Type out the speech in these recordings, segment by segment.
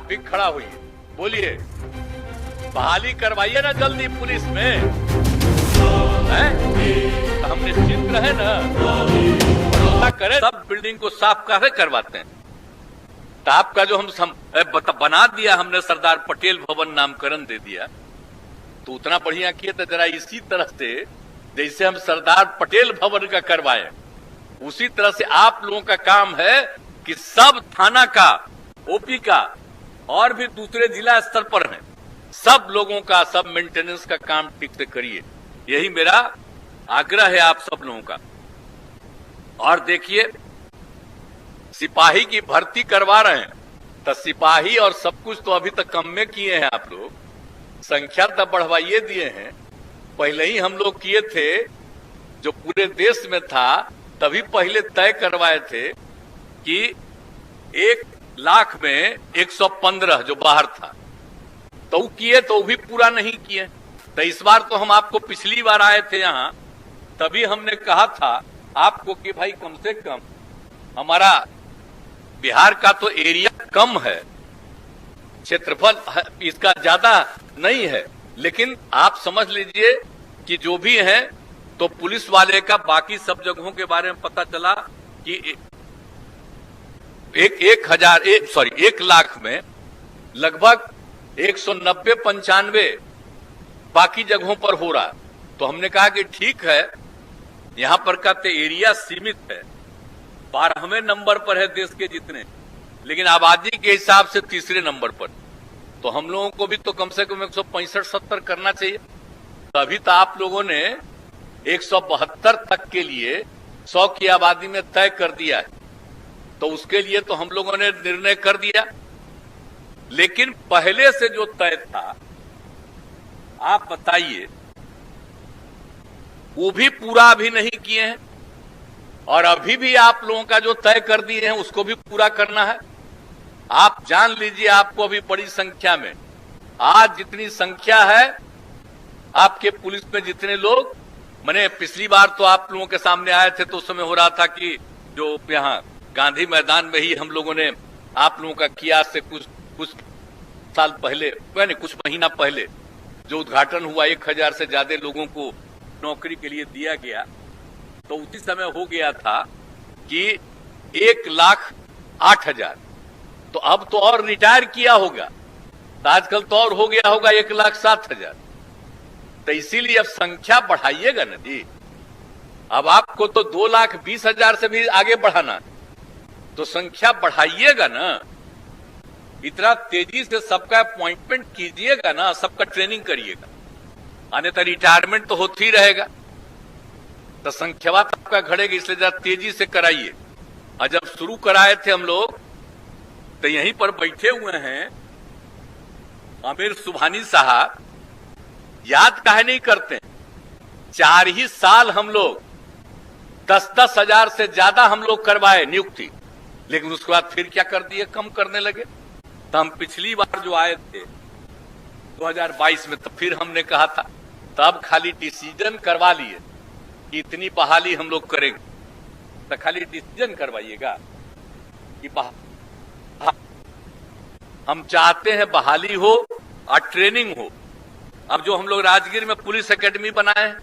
भी खड़ा हुई, बोलिए, बहाली करवाइए ना जल्दी पुलिस में, हैं? तो हम निश्चिंत रहे ना, करें सब बिल्डिंग को साफ काहे करवाते हैं। तो आपका जो हम बना दिया हमने, सरदार पटेल भवन नामकरण दे दिया, तो उतना बढ़िया किए तो जरा इसी तरह से जैसे हम सरदार पटेल भवन का करवाए, उसी तरह से आप लोगों का काम है कि सब थाना का, ओपी का और भी दूसरे जिला स्तर पर हैं, सब लोगों का सब मेंटेनेंस का काम ठीक से करिए। यही मेरा आग्रह है आप सब लोगों का। और देखिए, सिपाही की भर्ती करवा रहे हैं, तो सिपाही और सब कुछ तो अभी तक कम में किए हैं आप लोग, संख्या तो बढ़वाइए दिए हैं। पहले ही हम लोग किए थे, जो पूरे देश में था, तभी पहले तय करवाए थे कि 1 लाख में 115 जो बाहर था, तो किए, तो भी पूरा नहीं किए। तो इस बार तो हम आपको, पिछली बार आए थे यहां, तभी हमने कहा था आपको कि भाई कम से कम, हमारा बिहार का तो एरिया कम है, क्षेत्रफल इसका ज्यादा नहीं है, लेकिन आप समझ लीजिए कि जो भी है, तो पुलिस वाले का बाकी सब जगहों के बारे में पता चला कि 1 लाख में लगभग 190-95 बाकी जगहों पर हो रहा। तो हमने कहा कि ठीक है, यहां पर का तो एरिया सीमित है, 12वें नंबर पर है देश के जितने, लेकिन आबादी के हिसाब से तीसरे नंबर पर, तो हम लोगों को भी तो कम से कम 165-70 करना चाहिए। तभी तो आप लोगों ने 172 तक के लिए 100 की आबादी में तय कर दिया है, तो उसके लिए तो हम लोगों ने निर्णय कर दिया। लेकिन पहले से जो तय था, आप बताइए, वो भी पूरा अभी नहीं किए हैं, और अभी भी आप लोगों का जो तय कर दिए हैं उसको भी पूरा करना है। आप जान लीजिए, आपको अभी बड़ी संख्या में, आज जितनी संख्या है आपके पुलिस में, जितने लोग, मैंने पिछली बार तो आप लोगों के सामने आए थे, तो उस समय हो रहा था कि जो यहाँ गांधी मैदान में ही हम लोगों ने आप लोगों का किया, से कुछ साल पहले, यानी कुछ महीना पहले जो उद्घाटन हुआ, 1000 से ज्यादा लोगों को नौकरी के लिए दिया गया, तो उसी समय हो गया था कि 1,08,000, तो अब तो और रिटायर किया होगा, तो आजकल तो और हो गया होगा 1,07,000। तो इसीलिए अब संख्या बढ़ाइएगा ना जी। अब आपको तो 2,20,000 से भी आगे बढ़ाना, तो संख्या बढ़ाइएगा ना, इतना तेजी से सबका अपॉइंटमेंट कीजिएगा ना, सबका ट्रेनिंग करिएगा, अन्यथा रिटायरमेंट तो होती ही रहेगा, तो संख्या आपका घटेगी, इसलिए जरा तेजी से कराइए। और जब शुरू कराए थे हम लोग, तो यहीं पर बैठे हुए हैं आमिर सुबहानी साहब, याद काहे नहीं करते? 4 ही साल हम लोग 10-10 हजार से ज्यादा हम लोग करवाए नियुक्ति, लेकिन उसके बाद फिर क्या कर दिए, कम करने लगे। तो हम पिछली बार जो आए थे 2022 में, तो फिर हमने कहा था, तब खाली डिसीजन करवा लिए कि इतनी बहाली हम लोग करेंगे, तो खाली डिसीजन करवाइएगा कि हम चाहते हैं बहाली हो और ट्रेनिंग हो। अब जो हम लोग राजगीर में पुलिस एकेडमी बनाए हैं,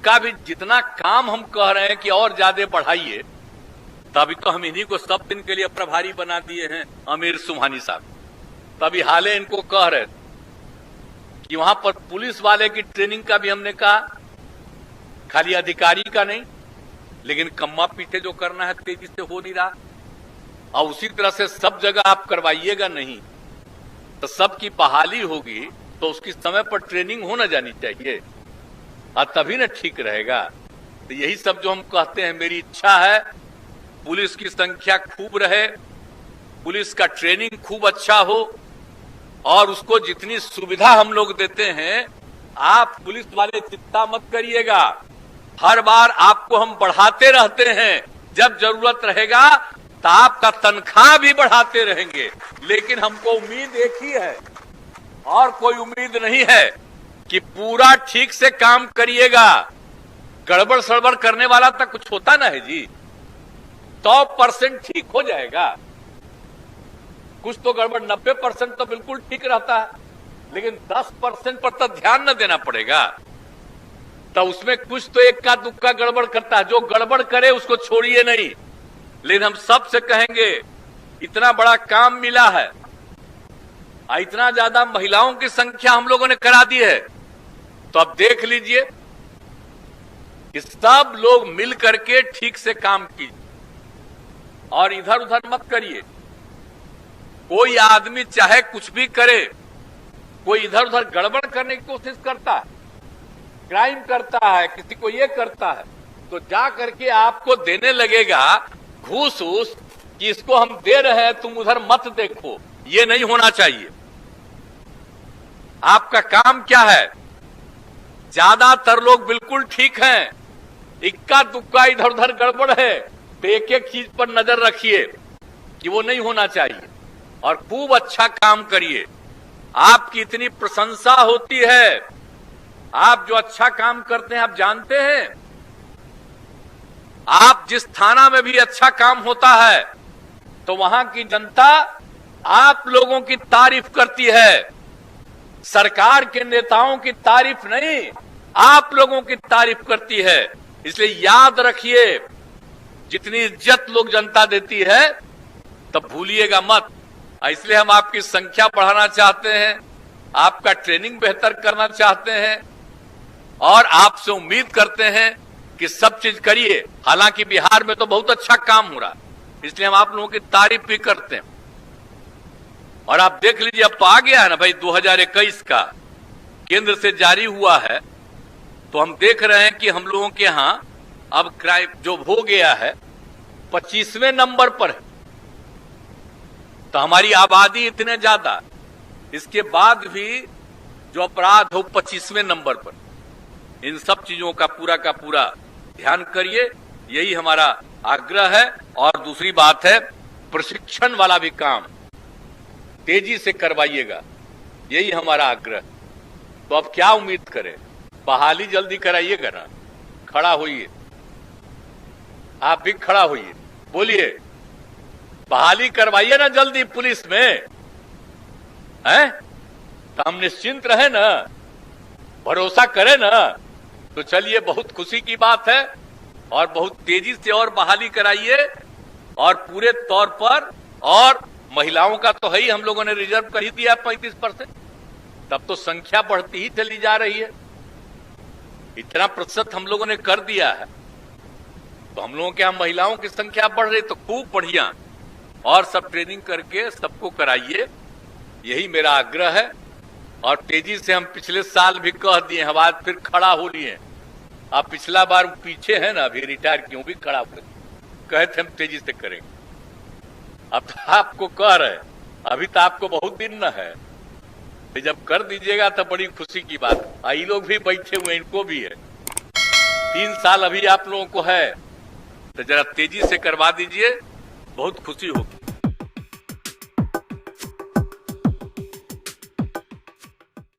का भी जितना काम हम कह रहे हैं कि और ज्यादा बढ़ाइए, तभी तो हम इन्हीं को सब दिन के लिए प्रभारी बना दिए हैं आमिर सुबहानी साहब। तभी हाले इनको कह रहे कि वहां पर पुलिस वाले की ट्रेनिंग का भी हमने कहा, खाली अधिकारी का नहीं, लेकिन कम्मा पीछे जो करना है तेजी से हो नहीं रहा, और उसी तरह से सब जगह आप करवाइएगा नहीं, तो सबकी बहाली होगी, तो उसकी समय पर ट्रेनिंग होना जानी चाहिए, और तभी ना ठीक रहेगा। तो यही सब जो हम कहते हैं, मेरी इच्छा है पुलिस की संख्या खूब रहे, पुलिस का ट्रेनिंग खूब अच्छा हो, और उसको जितनी सुविधा हम लोग देते हैं, आप पुलिस वाले चिंता मत करिएगा, हर बार आपको हम बढ़ाते रहते हैं, जब जरूरत रहेगा तो आपका तनख्वाह भी बढ़ाते रहेंगे। लेकिन हमको उम्मीद एक ही है, और कोई उम्मीद नहीं है कि पूरा ठीक से काम करिएगा। गड़बड़ सड़बड़ करने वाला तक कुछ होता ना है जी, 100% ठीक हो जाएगा। कुछ तो गड़बड़, 90% तो बिल्कुल ठीक रहता है, लेकिन 10% पर तो ध्यान न देना पड़ेगा। तो उसमें कुछ तो इक्का दुक्का गड़बड़ करता है, जो गड़बड़ करे उसको छोड़िए नहीं। लेकिन हम सबसे कहेंगे, इतना बड़ा काम मिला है, इतना ज्यादा महिलाओं की संख्या हम लोगों ने करा दी है, तो अब देख लीजिए कि सब लोग मिल करके ठीक से काम कीजिए और इधर उधर मत करिए। कोई आदमी चाहे कुछ भी करे, कोई इधर उधर गड़बड़ करने की कोशिश करता है, क्राइम करता है, किसी को ये करता है, तो जा करके आपको देने लगेगा घूस उस कि इसको हम दे रहे हैं, तुम उधर मत देखो। ये नहीं होना चाहिए। आपका काम क्या है? ज्यादातर लोग बिल्कुल ठीक हैं, इक्का दुक्का इधर उधर गड़बड़ है, तो एक एक चीज पर नजर रखिए कि वो नहीं होना चाहिए और खूब अच्छा काम करिए। आपकी इतनी प्रशंसा होती है, आप जो अच्छा काम करते हैं आप जानते हैं। आप जिस थाना में भी अच्छा काम होता है तो वहां की जनता आप लोगों की तारीफ करती है, सरकार के नेताओं की तारीफ नहीं, आप लोगों की तारीफ करती है। इसलिए याद रखिए, जितनी इज्जत लोग जनता देती है तब भूलिएगा मत। इसलिए हम आपकी संख्या बढ़ाना चाहते हैं, आपका ट्रेनिंग बेहतर करना चाहते हैं और आपसे उम्मीद करते हैं कि सब चीज करिए। हालांकि बिहार में तो बहुत अच्छा काम हो रहा है, इसलिए हम आप लोगों की तारीफ भी करते हैं। और आप देख लीजिए, अब तो आ गया है ना भाई 2021 का केंद्र से जारी हुआ है, तो हम देख रहे हैं कि हम लोगों के यहां अब क्राइम जो हो गया है 25वें नंबर पर है। तो हमारी आबादी इतने ज्यादा, इसके बाद भी जो अपराध हो 25वें नंबर पर। इन सब चीजों का पूरा ध्यान करिए, यही हमारा आग्रह है। और दूसरी बात है, प्रशिक्षण वाला भी काम तेजी से करवाइएगा, यही हमारा आग्रह। तो अब क्या उम्मीद करें, बहाली जल्दी कराइएगा ना। खड़ा होइए, आप भी खड़ा होइए, बोलिए बहाली करवाइए ना जल्दी पुलिस में, हैं? तो हम निश्चिंत रहे ना, भरोसा करें ना। तो चलिए, बहुत खुशी की बात है और बहुत तेजी से और बहाली कराइए और पूरे तौर पर। और महिलाओं का तो है ही, हम लोगों ने रिजर्व कर ही दिया 35%, तब तो संख्या बढ़ती ही चली जा रही है। इतना प्रतिशत हम लोगों ने कर दिया है, तो हम लोगों के यहां महिलाओं की संख्या बढ़ रही, तो खूब बढ़िया। और सब ट्रेनिंग करके सबको कराइए, यही मेरा आग्रह है। और तेजी से, हम पिछले साल भी कह दिए, हम आज फिर खड़ा हो लिए। आप पिछला बार पीछे है ना, अभी रिटायर क्यों भी खड़ा हो कहे थे हम तेजी से करेंगे। अब तो आपको कह रहे, अभी तो आपको बहुत दिन न है, तो जब कर दीजिएगा तो बड़ी खुशी की बात। ये लोग भी बैठे हुए, इनको भी है 3 साल अभी आप लोगों को है, तो जरा तेजी से करवा दीजिए, बहुत खुशी होगी।